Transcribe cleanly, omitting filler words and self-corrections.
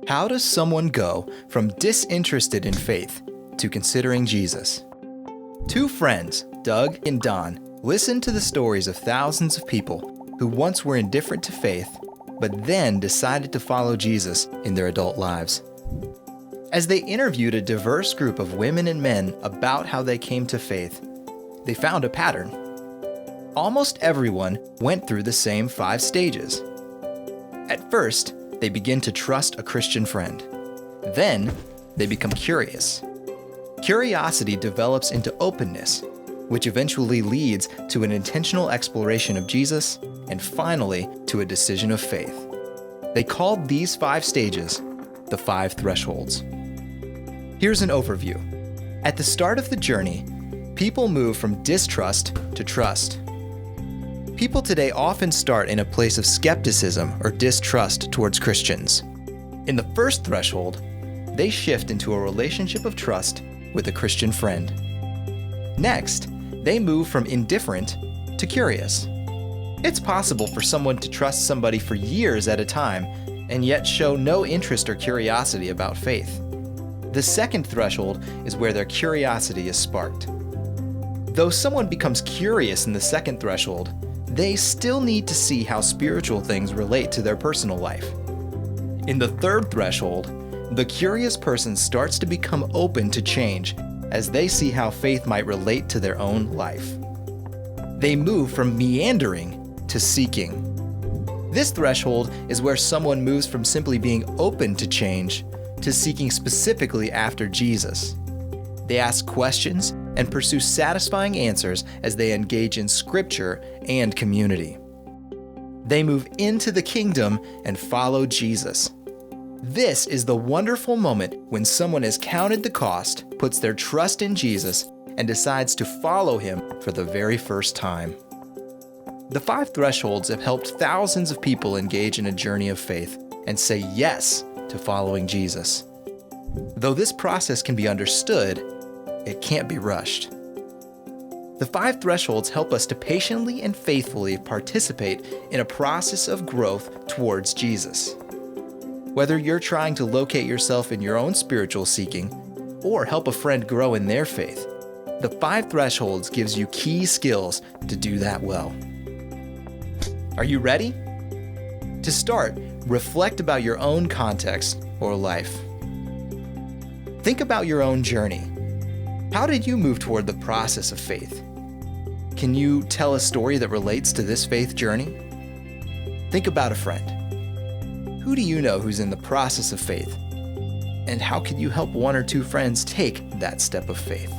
How does someone go from disinterested in faith to considering Jesus? Two friends, Doug and Don, listened to the stories of thousands of people who once were indifferent to faith, but then decided to follow Jesus in their adult lives. As they interviewed a diverse group of women and men about how they came to faith, they found a pattern. Almost everyone went through the same 5 stages. At first, they begin to trust a Christian friend. Then, they become curious. Curiosity develops into openness, which eventually leads to an intentional exploration of Jesus, and finally, to a decision of faith. They called these 5 stages the 5 thresholds. Here's an overview. At the start of the journey, people move from distrust to trust. People today often start in a place of skepticism or distrust towards Christians. In the first threshold, they shift into a relationship of trust with a Christian friend. Next, they move from indifferent to curious. It's possible for someone to trust somebody for years at a time and yet show no interest or curiosity about faith. The second threshold is where their curiosity is sparked. Though someone becomes curious in the second threshold, they still need to see how spiritual things relate to their personal life. In the third threshold, the curious person starts to become open to change as they see how faith might relate to their own life. They move from meandering to seeking. This threshold is where someone moves from simply being open to change to seeking specifically after Jesus. They ask questions and pursue satisfying answers as they engage in scripture and community. They move into the kingdom and follow Jesus. This is the wonderful moment when someone has counted the cost, puts their trust in Jesus, and decides to follow him for the very first time. The 5 thresholds have helped thousands of people engage in a journey of faith and say yes to following Jesus. Though this process can be understood, it can't be rushed. The 5 thresholds help us to patiently and faithfully participate in a process of growth towards Jesus. Whether you're trying to locate yourself in your own spiritual seeking or help a friend grow in their faith, the 5 thresholds gives you key skills to do that well. Are you ready? To start, reflect about your own context or life. Think about your own journey. How did you move toward the process of faith? Can you tell a story that relates to this faith journey? Think about a friend. Who do you know who's in the process of faith? And how can you help 1 or 2 friends take that step of faith?